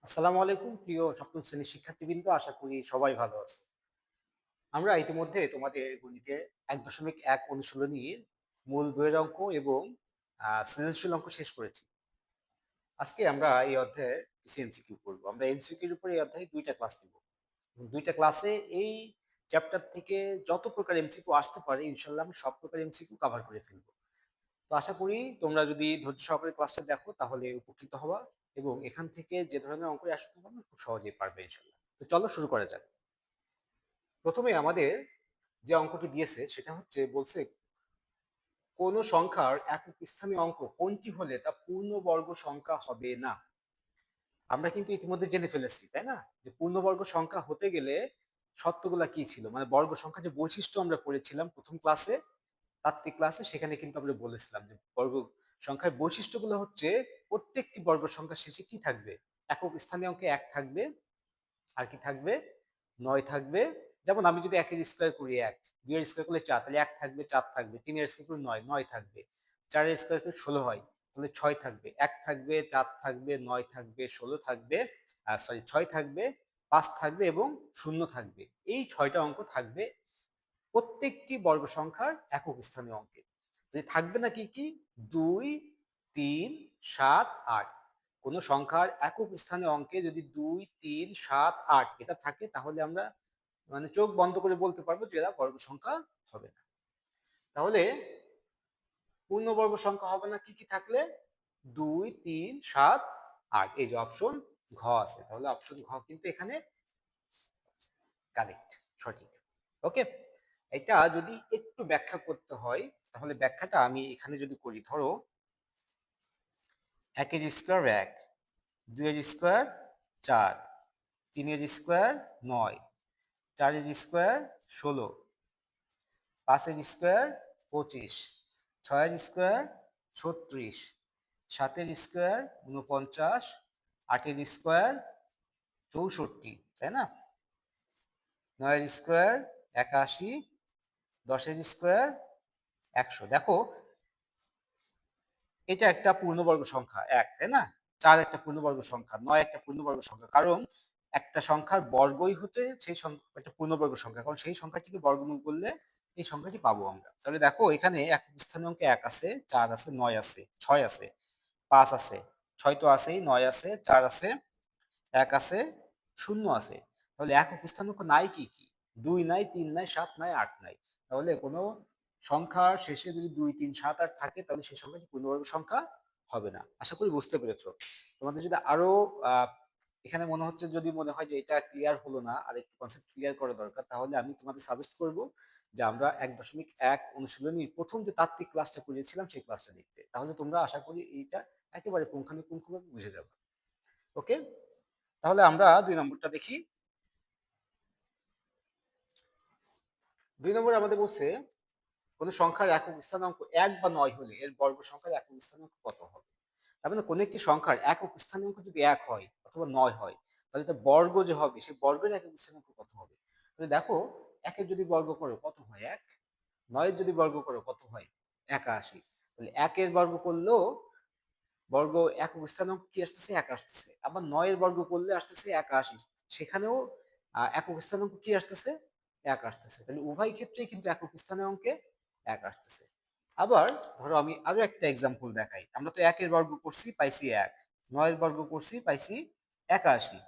আসসালামু আলাইকুম প্রিয় সপ্তম শ্রেণীর শিক্ষার্থীবৃন্দ, আশা করি সবাই ভালো আছে। আমরা ইতিমধ্যে তোমাদের গণিতের 1.1 অনুশীলনীর মূল বইয়ের অঙ্ক এবং সৃজনশীল অঙ্ক শেষ করেছি। আজকে আমরা এই অধ্যায়ে কিছু এমসিকিউ করবো। আমরা এমসিকিউর উপরে এই অধ্যায়ে 2টা ক্লাস দিব। দুইটা ক্লাসে এই চ্যাপ্টার থেকে যত প্রকার এমসিকিউ আসতে পারে ইনশাল্লাহ আমি সব প্রকার এমসিকিউ কভার করে ফেলবো। তো আশা করি তোমরা যদি ধৈর্য সহকারে ক্লাসটা দেখো তাহলে উপকৃত হবা এবং এখান থেকে যে ধরনের অঙ্ক আসতে হবে খুব সহজেই পারবে ইনশাল্লাহ। তো চলো শুরু করা যাক। প্রথমে আমাদের যে অঙ্কটি দিয়েছে সেটা হচ্ছে বলছে কোন সংখ্যার একক স্থানীয় অঙ্ক কোনটি হলে তা পূর্ণবর্গ সংখ্যা হবে না। আমরা কিন্তু ইতিমধ্যে জেনে ফেলেছি তাই না, যে পূর্ণবর্গ সংখ্যা হতে গেলে শর্তগুলা কি ছিল, মানে বর্গ সংখ্যা যে বৈশিষ্ট্য আমরা পড়েছিলাম প্রথম ক্লাসে, তাত্ত্বিক ক্লাসে, সেখানে কিন্তু আমরা বলেছিলাম যে বর্গ সংখ্যার বৈশিষ্ট্যগুলো হচ্ছে প্রত্যেকটি বর্গ সংখ্যার শেষে কি থাকবে, একক স্থানীয় অঙ্কে 1 থাকবে, আর কি থাকবে, 9 থাকবে। যেমন আমি যদি 1 এর স্কয়ার করি 1, 2 এর স্কয়ার করলে 4, তাহলে 1 থাকবে, 4 থাকবে, 3 এর স্কয়ার করলে 9, 9 থাকবে, 4 এর স্কয়ার করলে 16 হয়, তাহলে 6 থাকবে, 1 থাকবে, 4 থাকবে, 9 থাকবে, 16 থাকবে, সরি 6 থাকবে, 5 থাকবে এবং 0 থাকবে। এই 6টা অঙ্ক থাকবে প্রত্যেকটি বর্গ সংখ্যার একক স্থানীয় অঙ্কে। থাকবে না কি কি, 2, 3, 7, 8। কোন সংখ্যার একক স্থানীয় অঙ্কে যদি 2, 3, 7, 8 এটা থাকে তাহলে আমরা মানে চোখ বন্ধ করে বলতে পারবো যে এরা বর্গ সংখ্যা হবে না। তাহলে পূর্ণবর্গ সংখ্যা হবে না কি কি থাকলে, 2, 3, 7, 8, এই যে অপশন ঘ আছে, তাহলে অপশন ঘ কিন্তু এখানে কারেক্ট, সঠিক। ওকে, এটা যদি একটু ব্যাখ্যা করতে হয় তাহলে ব্যাখ্যাটা আমি এখানে যদি করি, ধরো 1 এর স্কয়ার 1, 2 এর স্কয়ার 4, 3 এর স্কয়ার 9, 4 এর স্কয়ার 16, 5 এর স্কয়ার 25, 6 এর স্কয়ার 36, 7 এর স্কয়ার 49, 8 এর স্কয়ার 64, তাই না, 9 এর স্কয়ার 81, 10 এর স্কয়ার 100। দেখো এটা একটা পূর্ণবর্গ সংখ্যা 1, তাই না, 4 একটা পূর্ণবর্গ সংখ্যা, 9 একটা পূর্ণবর্গ সংখ্যা, কারণ একটা সংখ্যার বর্গই হচ্ছে সেই একটা পূর্ণবর্গ সংখ্যা, কারণ সেই সংখ্যাটিকে বর্গমূল করলে এই সংখ্যাটি পাবো আমরা। তাহলে দেখো এখানে একক স্থানীয় অঙ্কে 1 আছে, 4 আছে, 9 আছে, 6 আছে, 5 আছে, 6 তো আছেই, 9 আছে, 4 আছে, 1 আছে, 0 আছে। তাহলে একক স্থানাঙ্ক নাই কি কি, 2 নাই, 3 নাই, 7 নাই, 8 নাই। তাহলে কোনো সংখ্যার শেষে যদি 2, 3, 7, 8 থাকে তাহলে সেই সংখ্যাটি পূর্ণবর্গ সংখ্যা হবে না। আশা করি বুঝতে পেরেছো। তোমাদের যদি আরো এখানে মনে হচ্ছে, যদি মনে হয় যে এটা ক্লিয়ার হলো না আর একটু কনসেপ্ট ক্লিয়ার করা দরকার, তাহলে আমি তোমাদের সাজেস্ট করব যে আমরা 1.1 অনুশীলনীর প্রথম যে তাত্ত্বিক ক্লাসটা করেছিলাম সেই ক্লাসটা দেখতে, তাহলে তোমরা আশা করি এইটা একেবারে পুঙ্খানুপুঙ্খভাবে বুঝে যাবে। ওকে, তাহলে আমরা 2 নম্বরটা দেখি। 2 নম্বরে আমাদের বলছে কোন সংখ্যার একক স্থানাঙ্ক 1 বা 9 হলে এর বর্গ সংখ্যার একক স্থানাঙ্ক কত হবে। তার মানে কোন একটি সংখ্যার একক স্থানাঙ্ক যদি 1 হয় অথবা 9 হয়, তাহলে তার বর্গ যে হবে সেই বর্গের একক স্থানাঙ্ক কত হবে। তাহলে দেখো 1 এর যদি বর্গ করো কত হয় 1, 9 এর যদি বর্গ করো কত হয় 81। তাহলে 1 এর বর্গ করলেও বর্গ একক স্থানাঙ্ক কি আসতেছে 1 আসতেছে, আবার 9 এর বর্গ করলে আসতেছে 81, সেখানেও একক স্থানাঙ্ক কি আসতেছে 1 আসতেছে। তাহলে উভয় ক্ষেত্রেই কিন্তু একক স্থানীয় অঙ্কে 1 আসতেছে। আবার ধরো আমি আরো একটা এক্সাম্পল দেখাই, আমরা তো 1 এর বর্গ করছি পাইছি 1, 9 এর বর্গ করছি পাইছি 81।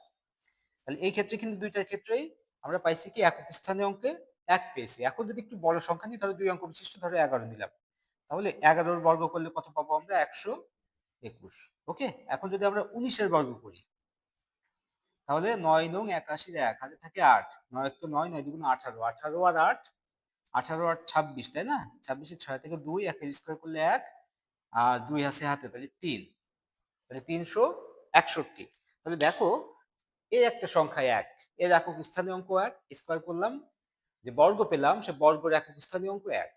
তাহলে এই ক্ষেত্রে কিন্তু দুইটার ক্ষেত্রেই আমরা পাইছি কি একক স্থানীয় অঙ্কে 1 পেয়েছি। এখন যদি একটু বড় সংখ্যা নিই, ধরো 2 অঙ্ক বিশিষ্ট, ধরো 11 নিলাম, তাহলে 11 এর বর্গ করলে কত পাবো আমরা, 121। ওকে, এখন যদি আমরা 19 এর বর্গ করি তাহলে 9 নং 81 1 হাতে থাকে 8, 9 তো 9, 9 দুগুণ 18, 18 আর 8, 18 আর 26, তাই না, 26 এর 6 থেকে 2, 1 এর স্কয়ার করলে 1 আর 2 আছে হাতে, তাহলে 3, তাহলে 361। তাহলে দেখো এই একটা সংখ্যা 1, এর একক স্থানীয় অঙ্ক 1, স্কয়ার করলাম, যে বর্গ পেলাম সে বর্গের একক স্থানীয় অঙ্ক 1।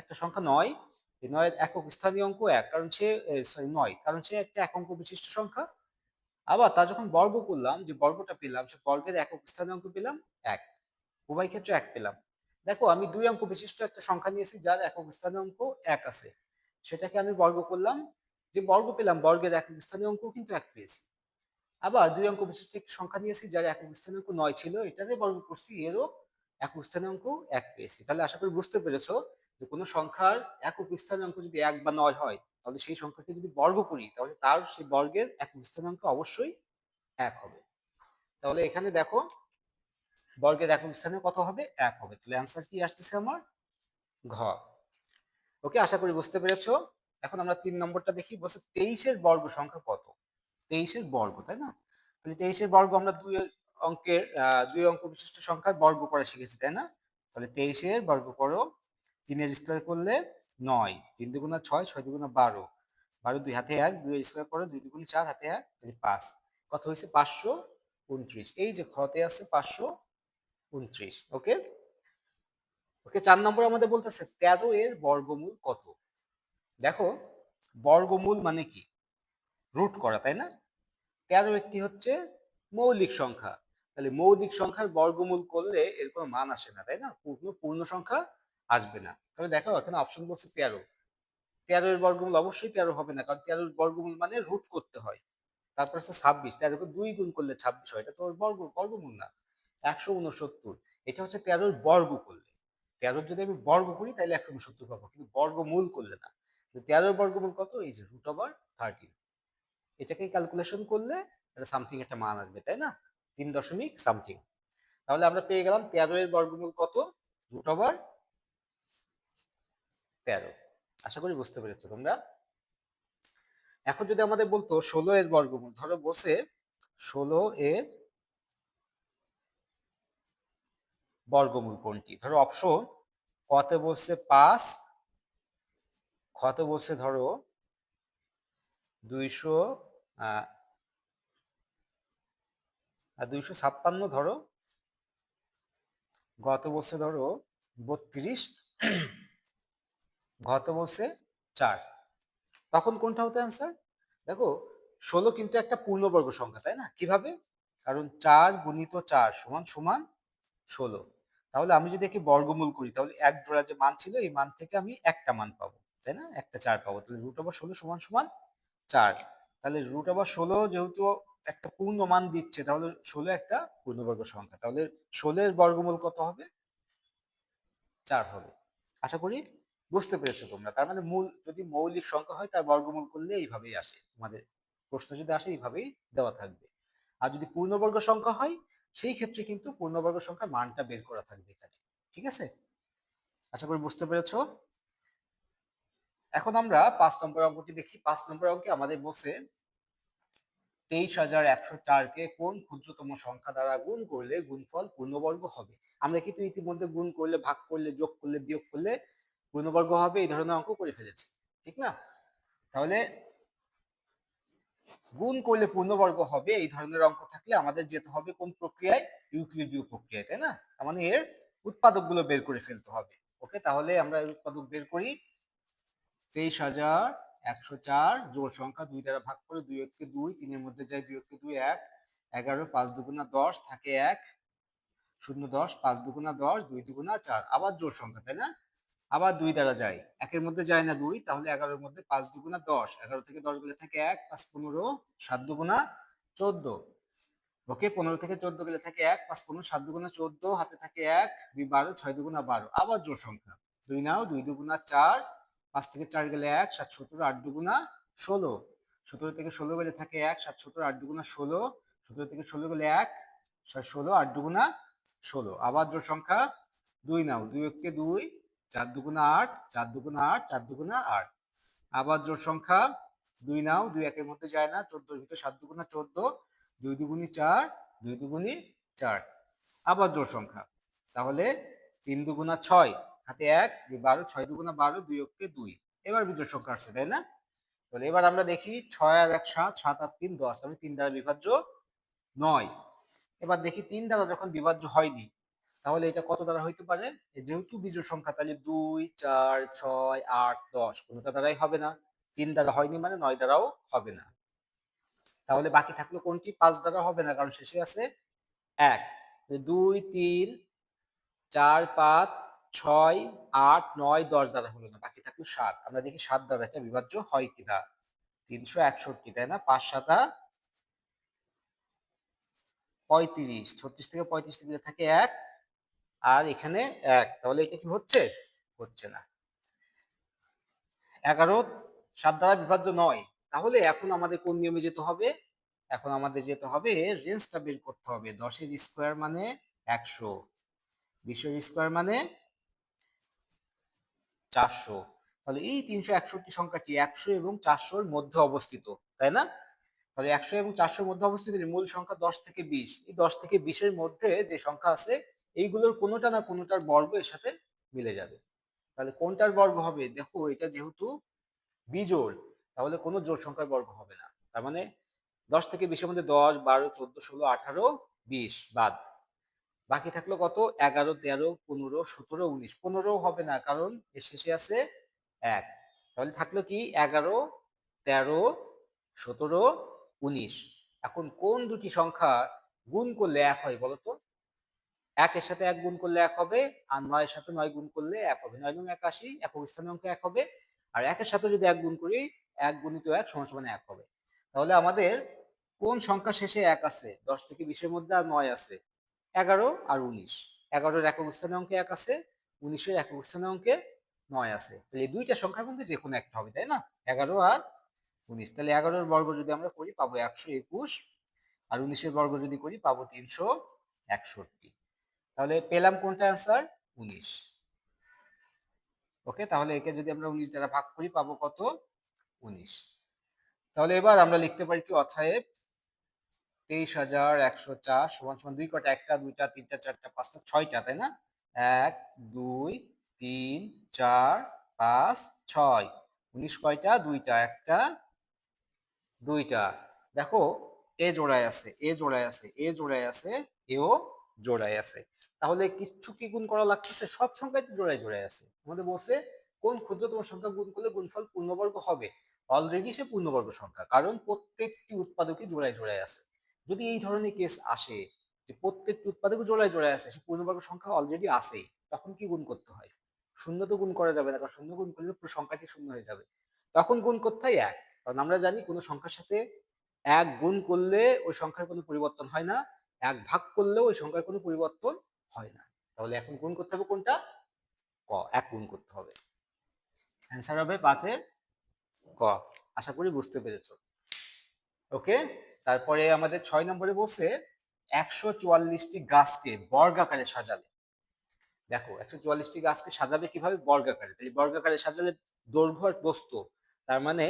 একটা সংখ্যা 9, এই 9 এর একক স্থানীয় অঙ্ক 1, কারণ সে সরি 9 কারণ সে একটা এক অঙ্ক বিশিষ্ট সংখ্যা। আবার তা যখন বর্গ করলাম, যে বর্গটা পেলাম সে বর্গের একক স্থানীয় অঙ্ক পেলাম 1, উভয় ক্ষেত্রে 1 পেলাম। দেখো আমি 2 অঙ্ক বিশিষ্ট একটা সংখ্যা নিয়েছি যার একক স্থানীয় অঙ্ক 1 আছে, সেটাকে আমি বর্গ করলাম, যে বর্গ পেলাম বর্গের একক স্থানীয় অঙ্ক কিন্তু 1 পেয়েছি। আবার 2 অঙ্ক বিশিষ্ট একটি সংখ্যা নিয়েছি যার একক স্থানাঙ্ক 9 ছিল, এটারে বর্গ করছি, এরও একক স্থানাঙ্ক 1 পেয়েছি। তাহলে আশা করি বুঝতে পেরেছো যে কোনো সংখ্যার একক স্থানাঙ্ক যদি 1 বা 9 হয়, তাহলে সেই সংখ্যাকে যদি বর্গ করি তাহলে তার সেই বর্গের একক স্থানাঙ্ক অবশ্যই 1 হবে। তাহলে এখানে দেখো বর্গের একক স্থানে কত হবে? 1 হবে। তাহলে অ্যান্সার কি আসতেছে আমার? ঘ। ওকে, আশা করি বুঝতে পেরেছো। এখন আমরা 3 নম্বরটা দেখি, বলছে 23 এর বর্গ সংখ্যা কত? 23 এর বর্গ, তাই না? তাহলে 23 এর বর্গ আমরা দুই অঙ্ক বিশিষ্ট সংখ্যার বর্গ করা শিখেছি, তাই না? তাহলে 23 এর বর্গ করো, 3 এর স্কয়ার করলে 9, 3 দুগুণা 6, 6 দুগুণা 12, 12 2 হাতে 1, 2 এর স্কয়ার করো, 2 দুগুণে 4 হাতে 1, তাহলে 5। কত হয়েছে? 529। এই যে খতে আছে 529। ওকে ওকে, 4 নম্বর আমাদের বলতেছে 13 এর বর্গমূল কত? দেখো, বর্গমূল মানে কি? রুট করা, তাই না? 13 একটি হচ্ছে মৌলিক সংখ্যা। তাহলে মৌলিক সংখ্যার বর্গমূল করলে এর কোনো মান আসে না, তাই না? পূর্ণ সংখ্যা আসবে না। তাহলে দেখো এখানে অপশন বলছে 13। 13 এর বর্গমূল অবশ্যই 13 হবে না, কারণ 13 এর বর্গমূল মানে রুট করতে হয়। তারপর আছে 26, 13 কে 2 গুণ করলে 26 হয়, এটা তো বর্গমূল না। 169, এটা হচ্ছে 13 এর বর্গ করলে। 13 যদি আমি বর্গ করি তাহলে 169 পাবো, কিন্তু বর্গমূল করলে না। 13 এর বর্গমূল কত? এই যে √13। এটাকে ক্যালকুলেশন করলে এটা সামথিং একটা মান আসবে, তাই না? 3 দশমিক সামথিং। তাহলে আমরা পেয়ে গেলাম 13 এর বর্গমূল কত? √13। আশা করি বুঝতে পেরেছো তোমরা। এখন যদি আমাদের বলতো 16 এর বর্গমূল, ধরো বসে 16 এর বর্গমূল কোনটি? ধরো অপশন কতে বসছে 5, খতে বসছে ধরো 256 ধরো, গত বসছে ধরো 32, ঘতে বসছে 4। তখন কোনটা হতো অ্যান্সার? দেখো, 16 কিন্তু একটা পূর্ণবর্গ সংখ্যা, তাই না? কিভাবে? কারণ 4 গুণিত 4 সমান সমান 16। তাহলে আমি যদি একে বর্গমূল করি তাহলে এক জোড়া যে মান ছিল এই মান থেকে আমি একটা মান পাবো, তাই না? একটা 4 পাবো। তাহলে √16 সমান সমান 4। তাহলে √16 যেহেতু একটা পূর্ণ মান দিচ্ছে, তাহলে 16 একটা পূর্ণবর্গ সংখ্যা। তাহলে 16 এর বর্গমূল কত হবে? 4 হবে। আশা করি বুঝতে পেরেছো তোমরা। তার মানে যদি মৌলিক সংখ্যা হয় তার বর্গমূল করলে এইভাবেই আসে। তোমাদের প্রশ্ন যদি আসে এইভাবেই দেওয়া থাকবে। আর যদি পূর্ণবর্গ সংখ্যা হয় সেই ক্ষেত্রে কিন্তু পূর্ণবর্গ সংখ্যার মানটা বের করা থাকবে এখানে। ঠিক আছে? আশা করি বুঝতে পেরেছো। এখন আমরা 5 নম্বর অঙ্কটি দেখি। 5 নম্বর অঙ্কে আমাদের বলছে 23,104 কে কোন ক্ষুদ্রতম সংখ্যা দ্বারা গুণ করলে গুণফল পূর্ণবর্গ হবে? আমরা কিন্তু ইতিমধ্যে গুণ করলে, ভাগ করলে, যোগ করলে, বিয়োগ করলে পূর্ণবর্গ হবে এই ধরনের অঙ্ক করে ফেলেছি, ঠিক না? তাহলে গুণ করলে পূর্ণবর্গ হবে এই ধরনের অঙ্ক থাকলে আমাদের যেতে হবে কোন প্রক্রিয়ায়? ইউক্লিডীয় প্রক্রিয়ায়, তাই না? তার মানে এর উৎপাদকগুলো বের করে ফেলতে হবে। ওকে, তাহলে আমরা এর উৎপাদক বের করি। 23,104 জোড় সংখ্যা 2 দ্বারা ভাগ করে, 2 একে 2, 3 এর মধ্যে যায় 2 একে 2 1, 11, 5 দুগুণা 10 থাকে 1, 0 10, 5 দুগুণা 10, 2 দুগুণা 4। আবার জোড় সংখ্যা, তাই না? আবার 2 দ্বারা যায়, একের মধ্যে যায় না 2, তাহলে 11 এর মধ্যে 5 দুগুণা 10, 11 থেকে 10 গেলে থাকে 1, 5 15, 7 দুগুণা 14। ওকে, 15 থেকে 14 গেলে থাকে 1, 5 15, 7 দুগুণা 14, হাতে থাকে 1, 2 12, 6 দুগুণা 12। আবার জোড় সংখ্যা, 2 নাও, 2 দুগুণা 4, 5 থেকে 4 গেলে 1, 7 17, 8 দুগুণা 16, 17 থেকে 16 গেলে থাকে 1, 7 17, 8 দুগুণা 16, 17 থেকে 16 গেলে 1, 7 16, 8 দুগুণা 16। আবার জোড় সংখ্যা, 2 নাও, 2 একে 2, 4 দুগুণা 8, 4 দুগুণা 8, 4 দুগুণা 8। আবার জোড় সংখ্যা, 2 নাও, 2 একের মধ্যে যায় না, 14 এর ভিতর 7 দুগুণা 14, 2 দুগুণি 4, 2 দুগুণি 4। আবার জোড় সংখ্যা, তাহলে 3 দুগুণা 6, হাতে 1, 2 12, 6 দুগুণা 12, 2 একে 2। এবার বিজোড় সংখ্যা আসছে, তাই না? তাহলে এবার আমরা দেখি 6 আর 1 7, 7 আর 3 10, তাহলে 3 দ্বারা বিভাজ্য 9। এবার দেখি 3 দ্বারা যখন বিভাজ্য হয়নি তাহলে এটা কত দ্বারা হইতে পারে? যেহেতু বিজোড় সংখ্যা তাহলে 2 4 6 8 10 কোনটা দ্বারাই হবে না। 3 দ্বারা হয়নি মানে 9 দ্বারাও হবে না। তাহলে বাকি থাকলো কোনটি? 5 দ্বারা হবে না, কারণ শেষে আছে 1। 2 3 4 5 6 8 9 10 দ্বারা হলো না, বাকি থাকলো 7। আমরা দেখি 7 দ্বারা এটা বিভাজ্য হয় কিনা। 361, তাই না? 5 7 35, 36 থেকে 35 গেলে থাকে 1, আর এখানে 1, তাহলে এটা কি হচ্ছে? হচ্ছে না। 11 7 দ্বারা বিভাজ্য নয়। তাহলে এখন আমাদের কোন নিয়মে যেতে হবে? এখন আমাদের যেতে হবে রেঞ্জটা বের করতে হবে। 10 এর স্কয়ার মানে 100, 20 এর স্কয়ার মানে 400। তাহলে এই 361 সংখ্যাটি 100 এবং 400 এর মধ্যে অবস্থিত, তাই না? তাহলে 100 এবং 400 এর মধ্যে অবস্থিত মূল সংখ্যা 10 থেকে 20। এই 10 থেকে 20 এর মধ্যে যে সংখ্যা আছে এইগুলোর কোনোটা না কোনোটার বর্গ এর সাথে মিলে যাবে। তাহলে কোনটার বর্গ হবে? দেখো এটা যেহেতু বিজোড়, তাহলে কোনো জোড় সংখ্যার বর্গ হবে না। তার মানে 10 থেকে 20 এর মধ্যে 10, 12, 14, 16, 18, 20 বাদ। বাকি থাকলো কত? 11, 13, 15, 17, 19। 15 হবে না, কারণ এর শেষে আছে 1। তাহলে থাকলো কি? 11, 13, 17, 19। এখন কোন দুটি সংখ্যা গুণ করলে 1 হয় বলো তো? 1 এর সাথে 1 গুণ করলে 1 হবে, আর 9 এর সাথে 9 গুণ করলে 1 হবে। 9 9 81, একক স্থানীয় অঙ্ক 1 হবে। আর 1 এর সাথে যদি 1 গুণ করি, 1 গুণিত 1 সমান সমান 1 হবে। তাহলে আমাদের কোন সংখ্যা শেষে 1 আছে? 10 থেকে 20 এর মধ্যে আর 9 আছে, 11 আর 19। 11 এর একক স্থানীয় অঙ্কে 1 আছে, 19 এর একক স্থানীয় অঙ্কে 9 আছে। তাহলে এই দুইটা সংখ্যার মধ্যে যে কোনো একটা হবে, তাই না? 11 আর 19। তাহলে 11 এর বর্গ যদি আমরা করি পাবো 121, আর 19 এর বর্গ যদি করি পাবো 361। তাহলে পেলাম কোনটা অ্যান্সার? 19। ওকে, তাহলে একে যদি আমরা 19 দ্বারা ভাগ করি পাবো কত? 19। তাহলে এবার আমরা লিখতে পারি কি? অতএব 23,104 সমান সমান দুই কটা? একটা, দুইটা, তিনটা, চারটা, পাঁচটা, ছয়টা, তাই না? 1 2 3 4 5 6। 19 কয়টা? দুইটা। একটা, দুইটা। দেখো এ জোড়ায় আছে, এ জোড়ায় আছে, এ জোড়ায় আছে, এও জোড়ায় আছে। তাহলে কিচ্ছু কি গুণ করা লাগতেছে? সব সংখ্যাই তো জোড়ায় জোড়ায় আছে। আমাদের বলছে কোন ক্ষুদ্রতম সংখ্যা গুণ করলে গুণফল পূর্ণবর্গ হবে। অলরেডি সে পূর্ণবর্গ সংখ্যা, কারণ প্রত্যেকটি উৎপাদকই জোড়ায় জোড়ায় আছে। যদি এই ধরনের কেস আসে যে প্রত্যেকটি উৎপাদক জোড়ায় জোড়ায় আছে, সে পূর্ণবর্গ সংখ্যা অলরেডি আছেই, তখন কি গুণ করতে হয়? শূন্য তো গুণ করা যাবে না, কারণ শূন্য গুণ করলে পুরো সংখ্যাটি শূন্য হয়ে যাবে। তখন গুণ করতে হয় 1, কারণ আমরা জানি কোনো সংখ্যার সাথে 1 গুণ করলে ওই সংখ্যার কোনো পরিবর্তন হয় না, 1 ভাগ করলেও ওই সংখ্যার কোনো পরিবর্তন হয় না। তাহলে এখন গুণ করতে হবে কোনটা? ক, 1 গুণ করতে হবে। অ্যান্সার হবে 5 এর ক। আশা করি বুঝতে পেরেছো। ওকে, তারপরে আমাদের 6 নম্বরে বলছে 144টি গাছকে বর্গাকারে সাজালে। দেখো 144টি গাছকে সাজাবে কিভাবে? বর্গাকারে। তাহলে বর্গাকারে সাজালে দৈর্ঘ্য আর প্রস্থ, তার মানে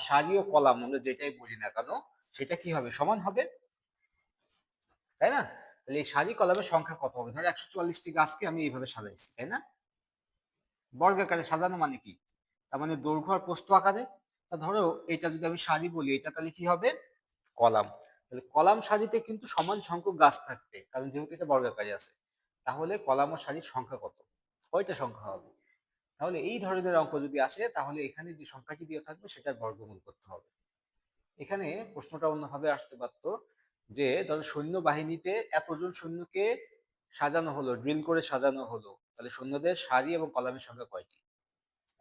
সারি ও কলাম আমরা যেটাই বলি না কেন, সেটা কি হবে? সমান হবে, তাই না? তাহলে এই সারি কলামের সংখ্যা কত হবে? ধরো 144টি গাছকে আমি এইভাবে সাজাইছি, তাই না? বর্গাকারে সাজানো মানে কি? তার মানে দৈর্ঘ্য আর প্রস্থ আকারে। তা ধরো এটা যদি আমি সারি বলি, এটা তাহলে কি হবে? কলাম। তাহলে কলাম সারিতে কিন্তু সমান সংখ্যক গাছ থাকবে, কারণ যেহেতু এটা বর্গাকারে আছে। তাহলে কলাম ও সারির সংখ্যা কত? কয়টা সংখ্যা হবে? তাহলে এই ধরনের অঙ্ক যদি আসে, তাহলে এখানে যে সংখ্যাটি দিয়ে থাকবে সেটার বর্গমূল করতে হবে। এখানে প্রশ্নটা অন্যভাবে আসতে পারতো যে ধরো সৈন্যবাহিনীতে এতজন সৈন্যকে সাজানো হলো, ড্রিল করে সাজানো হলো, তাহলে সৈন্যদের সারি এবং কলামের সংখ্যা কয়টি?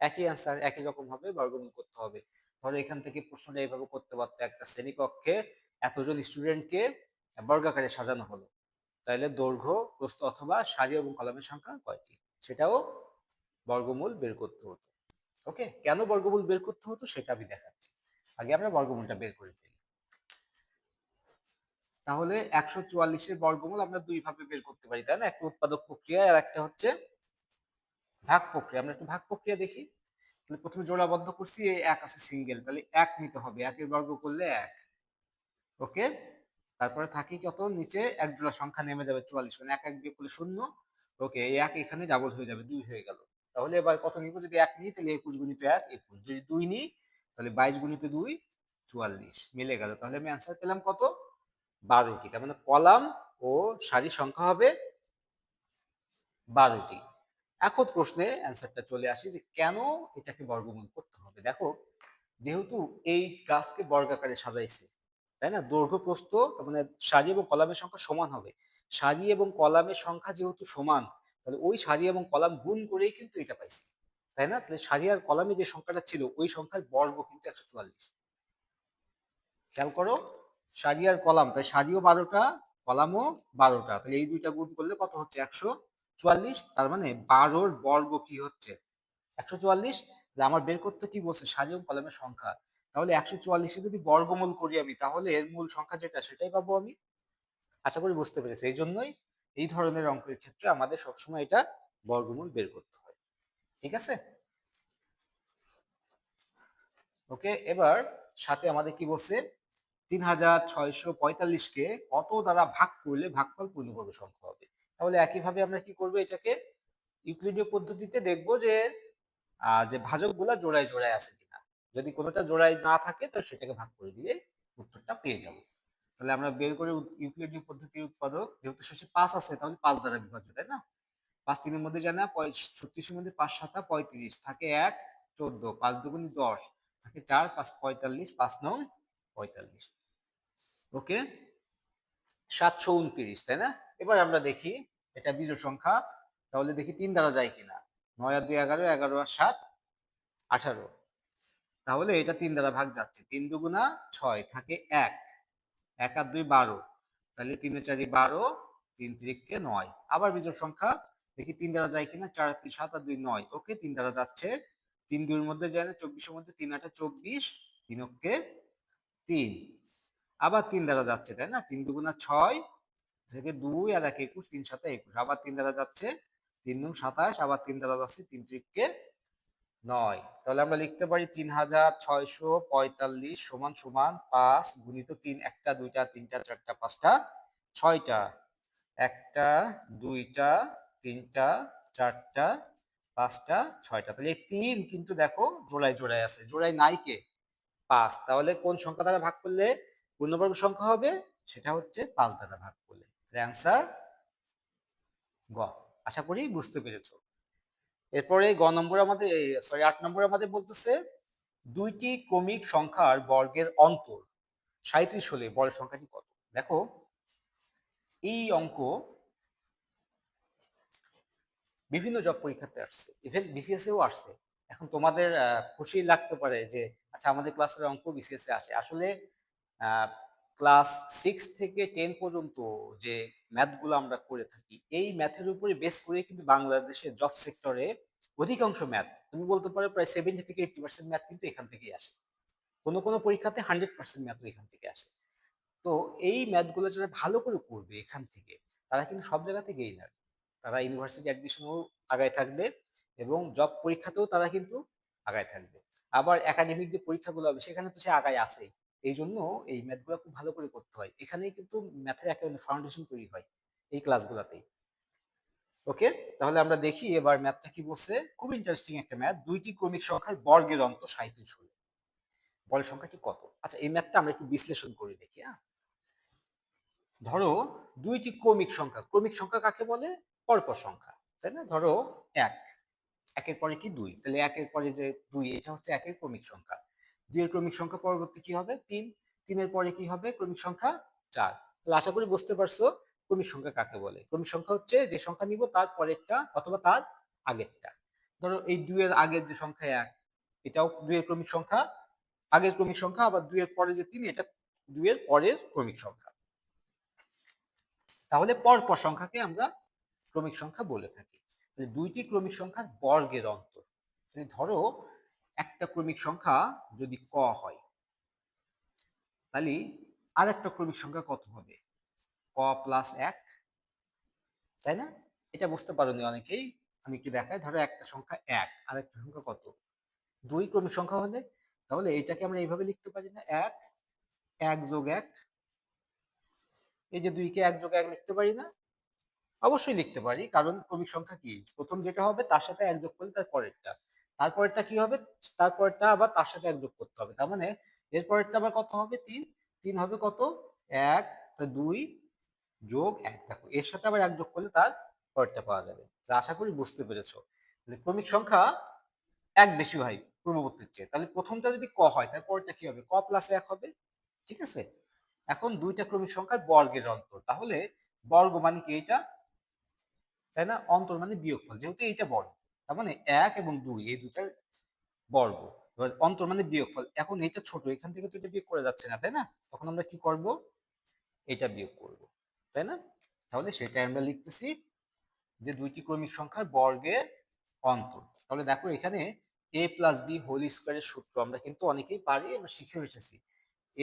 একই অ্যান্সার, একই রকম ভাবে বর্গমূল করতে হবে। ধরো এখান থেকে প্রশ্নটা এইভাবে করতে পারতো, একটা শ্রেণীকক্ষে এতজন স্টুডেন্টকে বর্গাকারে সাজানো হলো, তাহলে দৈর্ঘ্য, প্রস্থ অথবা সারি এবং কলামের সংখ্যা কয়টি, সেটাও বর্গমূল বের করতে হতো। ওকে, কেন বর্গমূল বের করতে হতো সেটা আমি দেখাচ্ছি। আগে আমরা বর্গমূলটা বের করে ফেলি। তাহলে 144-এর বর্গমূল আমরা দুই ভাবে বের করতে পারি, তাই না? একটা উৎপাদক প্রক্রিয়া আর একটা হচ্ছে ভাগ প্রক্রিয়া। আমরা একটু ভাগ প্রক্রিয়া দেখি। তাহলে প্রথমে জোড়াবদ্ধ করছি, এই 1 আছে সিঙ্গেল, তাহলে 1 নিতে হবে। 1 এর বর্গ করলে 1। ওকে, তারপরে থাকি কত? নিচে এক জোড়া সংখ্যা নেমে যাবে 44, মানে 1 1 বিয়োগ করলে 0। ওকে, এই 1 এখানে ডাবল হয়ে যাবে, 2 হয়ে গেল। তাহলে এবার কত নিব? যদি 1 নিই তাহলে 21 গুণিত 1 21, যদি 2 নিই তাহলে 22 গুণিত 2 44, মিলে গেল। তাহলে আমি অ্যান্সার পেলাম কত? 12টি। তার মানে কলাম ও সারির সংখ্যা হবে 12টি। এখন প্রশ্নে অ্যান্সারটা চলে আসে যে কেন এটাকে বর্গমূল করতে হবে। দেখো যেহেতু এই গাছকে বর্গাকারে সাজাইছে, তাই না? দৈর্ঘ্য প্রস্থ মানে সারি এবং কলামের সংখ্যা সমান হবে। সারি এবং কলামের সংখ্যা যেহেতু সমান, তাহলে ওই সারি এবং কলাম গুণ করেই কিন্তু এটা পাইছি, তাই না? তাহলে সারি আর কলামে যে সংখ্যাটা ছিল ওই সংখ্যার বর্গ কিন্তু 144। খেয়াল করো, সারি আর কলাম, তাই সারিও 12টা, কলামও 12টা, তাহলে এই দুইটা গুণ করলে কত হচ্ছে 144। তার মানে 12-র বর্গ কি হচ্ছে 144। আমার বের করতে কি বলছে, সারি ও কলামের সংখ্যা। তাহলে 144-এর যদি বর্গমূল করি আমি, তাহলে এর মূল সংখ্যা যেটা সেটাই পাবো আমি। আশা করি বুঝতে পেরেছি। এই জন্যই এই ধরনের অঙ্কের ক্ষেত্রে আমাদের সবসময় এটা বর্গমূল বের করতে হয়। ঠিক আছে? ওকে, এবার সাথে আমাদের কি বলছে, 3645-কে কত দ্বারা ভাগ করলে ভাগফল পূর্ণবর্গ সংখ্যা হবে। তাহলে একইভাবে আমরা কি করব, এটাকে ইউক্লিডীয় পদ্ধতিতে দেখব যে যে ভাজকগুলা জোড়ায় জোড়ায় আছে কিনা। যদি কোনোটা জোড়ায় না থাকে তো সেটাকে ভাগ করে দিলে উত্তরটা পেয়ে যাব। তাহলে আমরা বের করে ইউক্লিডীয় পদ্ধতির উৎপাদক, যেহেতু শেষে 5 আছে তাহলে 5 দ্বারা বিভাজ্য, তাই না? 5 3-এর মধ্যে জানা, 36-এর মধ্যে 5 7 35, থাকে 1 14, 5 দুগুণ 10, থাকে 4 5 45, 5 নং 45। ওকে, 729, তাই না? এবার আমরা দেখি এটা বিজোড় সংখ্যা, তাহলে দেখি 3 দ্বারা যায় কিনা। 9 আর 2 11, 11 আর 7 18, তাহলে এটা 3 দ্বারা ভাগ যাচ্ছে। 3 দুগুণা 6, থাকে 1, 1 আর 2 12, তাহলে 3 এর 4 12, 3 3-কে 9। আবার বিজোড় সংখ্যা, দেখি 3 দ্বারা যায় কিনা। 4 আর 3 7 আর 2 9, ওকে 3 দ্বারা যাচ্ছে। 3 2-এর মধ্যে যায় না, 24-এর মধ্যে 3 8 24, 3-কে 3। আবার 3 দ্বারা যাচ্ছে, তাই না? 3 দুগুণা 6, থেকে 2 আর 1 21, 3 7 21, আবার 3 দ্বারা যাচ্ছে। 3 নং 27, আবার 3 দ্বারা যাচ্ছে, 3 3-কে 9। তাহলে আমরা লিখতে পারি 3645 সমান সমান 5 গুণিত 3, একটা দুইটা তিনটা চারটা পাঁচটা ছয়টা, একটা দুইটা তিনটা চারটা পাঁচটা ছয়টা। তাহলে এই 3 কিন্তু দেখো জোড়ায় জোড়ায় আছে, জোড়ায় নাই কে 5। তাহলে কোন সংখ্যা দ্বারা ভাগ করলে পূর্ণবর্গ সংখ্যা হবে, সেটা হচ্ছে 5 দ্বারা ভাগ করলে। অ্যান্সার গ। আশা করি বুঝতে পেরেছো। এরপরে গ নম্বর আমাদের, সরি 8 নম্বর আমাদের বলতেছে দুইটি ক্রমিক সংখ্যার বর্গের অন্তর 37 হলে বড় সংখ্যাটি কত। দেখো এই অঙ্ক বিভিন্ন জব পরীক্ষাতে আসছে, ইভেন বিসিএস এও আসছে। এখন তোমাদের খুশি লাগতে পারে যে আচ্ছা আমাদের ক্লাসের অঙ্ক বিসিএস এ আসে। আসলে ক্লাস 6 থেকে 10 পর্যন্ত যে ম্যাথগুলো আমরা করে থাকি, এই ম্যাথের উপরে বেস করে কিন্তু বাংলাদেশের জব সেক্টরে অধিকাংশ ম্যাথ, তুমি বলতে পারো প্রায় 70 থেকে 80% ম্যাথ কিন্তু এখান থেকেই আসে। কোনো কোনো পরীক্ষাতে 100% ম্যাথও এখান থেকে আসে। তো এই ম্যাথগুলো যারা ভালো করে করবে এখান থেকে, তারা কিন্তু সব জায়গাতে গেইনার। তারা ইউনিভার্সিটি অ্যাডমিশনও আগায় থাকবে এবং জব পরীক্ষাতেও তারা কিন্তু আগায় থাকবে। আবার একাডেমিক যে পরীক্ষাগুলো হবে সেখানে তো সে আগায় আছে। এই জন্য এই ম্যাথগুলো খুব ভালো করে করতে হয়। এখানেই কিন্তু ম্যাথের একটা ফাউন্ডেশন তৈরি হয় এই ক্লাসগুলোতেই। ওকে, তাহলে আমরা দেখি এবার ম্যাথটা কি বলছে। খুব ইন্টারেস্টিং একটা ম্যাথ। দুইটি ক্রমিক সংখ্যার বর্গের অন্ত 37 হলে বল সংখ্যাটি কত। আচ্ছা এই ম্যাথটা আমরা একটু বিশ্লেষণ করে দেখি। হ্যাঁ, ধরো দুইটি ক্রমিক সংখ্যা, ক্রমিক সংখ্যা কাকে বলে, পরপর সংখ্যা, তাই না? ধরো 1, একের পরে কি 2, তাহলে একের পরে যে 2 এটা হচ্ছে একের ক্রমিক সংখ্যা। 2 এর ক্রমিক সংখ্যা পরবর্তী কি হবে 3, 3 এর পরে কি হবে ক্রমিক সংখ্যা 4। তাহলে আশা করি বুঝতে পারছো ক্রমিক সংখ্যা কাকে বলে। ক্রমিক সংখ্যা হচ্ছে যে সংখ্যা নিব তার পরেরটা অথবা তার আগেরটা। ধরো এই 2 এর আগের যে সংখ্যা 1, এটাও 2 এর ক্রমিক সংখ্যা, আগের ক্রমিক সংখ্যা। আবার 2 এর পরে যে 3, এটা 2 এর পরের ক্রমিক সংখ্যা। তাহলে পরপর সংখ্যাকে আমরা ক্রমিক সংখ্যা বলে থাকি। দুইটি ক্রমিক সংখ্যার বর্গের অন্তর, ধরো একটা ক্রমিক সংখ্যা যদি ক হয়, তাহলে আর একটা ক্রমিক সংখ্যা কত হবে, ক প্লাস 1, তাই না? এটা বুঝতে পারোনি অনেকেই, আমি একটু দেখাই। ধরো একটা সংখ্যা 1, আর একটা সংখ্যা কত 2 ক্রমিক সংখ্যা হলে, তাহলে এইটাকে আমরা এইভাবে লিখতে পারি না, 1 1 যোগ 1, এই যে 2 কে 1 যোগ 1 লিখতে পারি না? অবশ্যই লিখতে পারি, কারণ ক্রমিক সংখ্যা কি, প্রথম যেটা হবে তার সাথে 1 যোগ করলে তার পরেরটা, তারপরেরটা কি হবে, তারপরেরটা আবার তার সাথে 1 যোগ করতে হবে। তার মানে এর পরেরটা আবার কত হবে 3, 3 হবে কত 1, 2 যোগ 1, দেখো এর সাথে আবার 1 যোগ করলে তার পরেরটা পাওয়া যাবে। তো আশা করি বুঝতে পেরেছো। ক্রমিক সংখ্যা 1 বেশি হয় পূর্ববর্তীর চেয়ে, তাহলে প্রথমটা যদি ক হয় তার পরেরটা কি হবে, ক প্লাস 1 হবে। ঠিক আছে, এখন দুইটা ক্রমিক সংখ্যার বর্গের অন্তর, তাহলে বর্গ মানে কি এটা, তাই না? অন্তর মানে বিয়োগফল, যেহেতু এইটা বর্গ, তার মানে 1 এবং 2 এই দুটার বর্গ। এবার অন্তর মানে বিয়োগফল। এখন এটা ছোট, এখান থেকে তো এটা বিয়োগ করা যাচ্ছে না, তাই না? তখন আমরা কি করব? এটা বিয়োগ করব, তাই না? তাহলে সেটাই আমরা লিখতেছি যে দুইটি ক্রমিক সংখ্যার বর্গের অন্তর। তাহলে দেখো এখানে a প্লাস বি হোল স্কোয়ারের সূত্র আমরা কিন্তু অনেকেই পারি, আমরা শিখে এসেছি।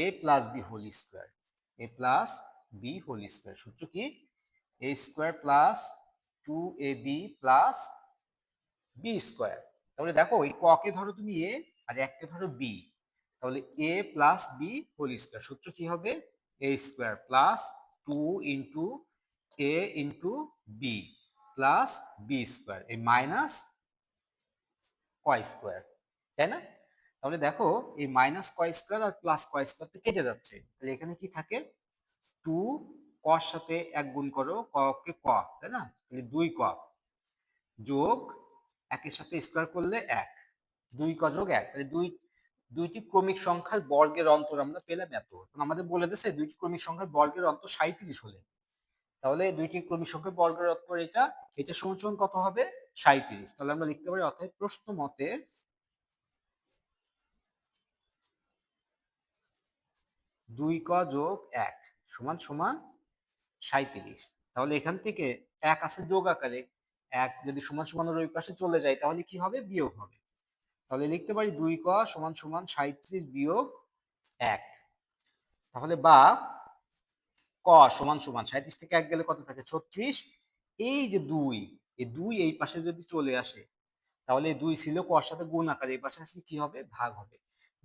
a plus B whole square, a plus B whole square সূত্র কি? a square plus 2ab plus B square. তাহলে দেখো এই ক কে ধরো তুমি a আর এককে ধরো b, তাহলে a plus B whole square সূত্র কি হবে? a square plus 2 into a into B plus B square, এই মাইনাস কয় স্কোয়ার, তাই না? তাহলে দেখো এই মাইনাস কয় স্কোয়ার আর প্লাস কয় স্কোয়ার তো কেটে যাচ্ছে, তাহলে এখানে কি থাকে? 2 কর সাথে 1 গুণ করো, ক কে ক, তাই না? তাহলে 2 ক যোগ 1 এর সাথে স্কোয়ার করলে 1, 2 ক যোগ 1, তাহলে দুইটি ক্রমিক সংখ্যার বর্গের অন্তর আমরা পেলাম এত। এখন আমাদের বলে দিয়েছে দুইটি ক্রমিক সংখ্যার বর্গের অন্তর 37 হলে, তাহলে দুইটি ক্রমিক সংখ্যার বর্গের অন্তর এটা, এটা সমান সমান কত হবে? 37। তাহলে আমরা লিখতে পারি অর্থাৎ প্রশ্ন মতে 2 ক যোগ 1 সমান সমান 37। তাহলে এখান থেকে 1 আছে যোগ আকারে, 1 যদি সমান সমান ওই পাশে চলে যায় তাহলে কি হবে? বিয়োগ হবে। তাহলে লিখতে পারি 2 ক সমান সমান 37 বিয়োগ 1। তাহলে বা ক সমান সমান 37 থেকে 1 গেলে কত থাকে? 36। এই যে 2, এই 2 এই পাশে যদি চলে আসে তাহলে 2 ছিল কর সাথে গুণ আকারে, এই পাশে আসলে কি হবে? ভাগ হবে।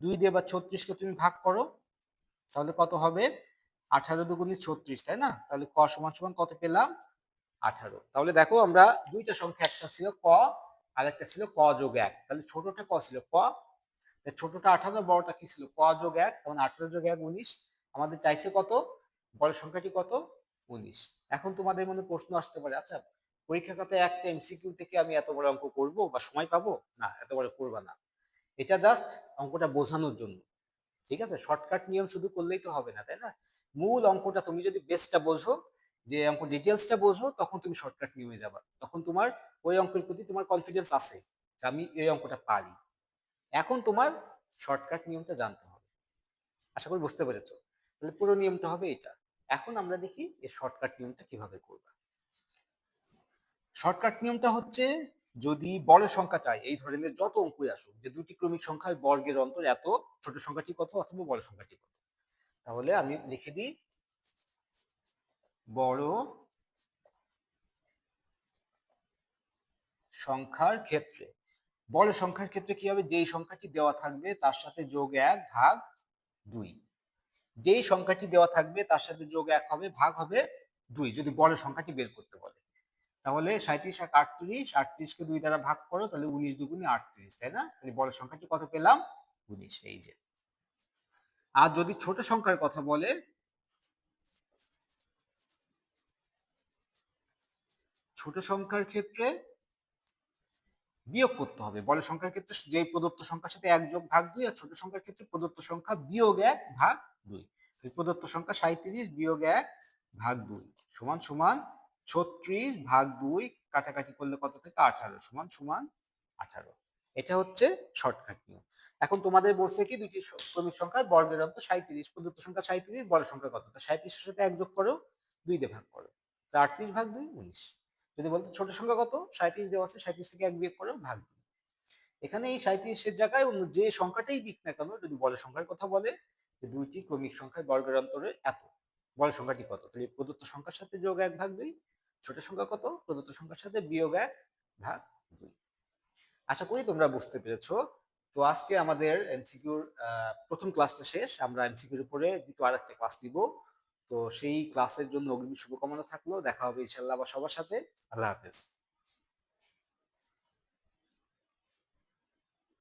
2 দিয়ে এবার 36 কে তুমি ভাগ করো, তাহলে কত হবে? 18 দুগুণে 36, তাই না? তাহলে ক সমান সমান কত পেলাম? 18। তাহলে দেখো আমরা দুইটা সংখ্যা, একটা ছিল ক আর একটা ছিল ক যোগ 1, তাহলে ছোটটা ক ছিল ক, ছোটটা 18, বড়টা কি ছিল? ক যোগ 1, তখন 18 যোগ 1 19। আমাদের চাইছে কত? বড় সংখ্যাটি কত? 19। এখন তোমাদের মনে প্রশ্ন আসতে পারে, আচ্ছা পরীক্ষা খাতায় একটা এমসিকিউ থেকে আমি এত বড় অঙ্ক করব বা সময় পাবো? না, এত বড় করবা না। এটা জাস্ট অঙ্কটা বোঝানোর জন্য, ঠিক আছে? শর্টকাট নিয়ম শুধু করলেই তো হবে না, তাই না? মূল অঙ্কটা তুমি যদি বেসটা বোঝো, যে অঙ্ক ডিটেলসটা বোঝো, তখন তুমি শর্টকাট নিয়মে যাবা, তখন তোমার ওই অঙ্কের প্রতি তোমার কনফিডেন্স আছে যে আমি এই অঙ্কটা পারি। এখন তোমার শর্টকাট নিয়মটা জানতে হবে। আশা করি বুঝতে পেরেছো। তাহলে পুরো নিয়মটা হবে এটা। এখন আমরা দেখি এই শর্টকাট নিয়মটা কিভাবে করবা। শর্টকাট নিয়মটা হচ্ছে, যদি বড় সংখ্যা চাই, এই ধরনের যত অঙ্কই আসুক, যে দুটি ক্রমিক সংখ্যার বর্গের অন্তর এত, ছোট সংখ্যাটি কত অথবা বড় সংখ্যাটি কত, তাহলে আমি লিখে দিই বড় সংখ্যার ক্ষেত্রে। বড় সংখ্যার ক্ষেত্রে কি হবে? যেই সংখ্যাটি দেওয়া থাকবে তার সাথে যোগ 1 ভাগ 2, যেই সংখ্যাটি দেওয়া থাকবে তার সাথে যোগ 1 হবে, ভাগ হবে 2, যদি বড় সংখ্যাটি বের করতে বলে। তাহলে 37 আর 38, 38 কে 2 দ্বারা ভাগ করো, তাহলে 19 দুগুণে 38, তাই না? তাহলে বড় সংখ্যাটি কত পেলাম? 19, এই যে। আর যদি ছোট সংখ্যার কথা বলে, ছোট সংখ্যার ক্ষেত্রে বিয়োগ করতে হবে। বড় সংখ্যার ক্ষেত্রে যে প্রদত্ত সংখ্যার সাথে 1 যোগ ভাগ 2, আর ছোট সংখ্যার ক্ষেত্রে প্রদত্ত সংখ্যা বিয়োগ 1 ভাগ 2। প্রদত্ত সংখ্যা 37 বিয়োগ 1 ভাগ 2 সমান সমান 36 ভাগ 2, কাটাকাটি করলে কত থাকে? 18 সমান সমান 18। এটা হচ্ছে শর্টকাট নিয়ম। এখন তোমাদের বলছে কি দুটি ক্রমিক সংখ্যার বর্গের অন্তর 37, প্রদত্ত সংখ্যা 37, বড় সংখ্যা কত? 37 এর সাথে 1 যোগ করো, 2 দিয়ে ভাগ করো, 38 ভাগ 2 19। যদি বলতো ছোট সংখ্যা কত? 37 দেওয়া আছে, 37 থেকে 1 বিয়োগ করো, ভাগ 2। এখানে এই 37 এর জায়গায় অন্য যে সংখ্যাটাই দিক না কেন, যদি বড় সংখ্যার কথা বলে যে দুইটি ক্রমিক সংখ্যার বর্গের অন্তরে এত, বড় সংখ্যাটি কত? তাহলে প্রদত্ত সংখ্যার সাথে যোগ 1 ভাগ 2, ছোট সংখ্যা কত? প্রদত্ত সংখ্যার সাথে বিয়োগ 1 ভাগ 2। আশা করি তোমরা বুঝতে পেরেছো। তো আজকে আমাদের এমসিকিউর প্রথম ক্লাসটা শেষ, আমরা এমসিকিউর উপরে দ্বিতীয় আরেকটা ক্লাস দিব। তো সেই ক্লাসের জন্য অগ্রিম শুভকামনা থাকলো। দেখা হবে ইনশাআল্লাহ আবার সবার সাথে। আল্লাহ হাফেজ।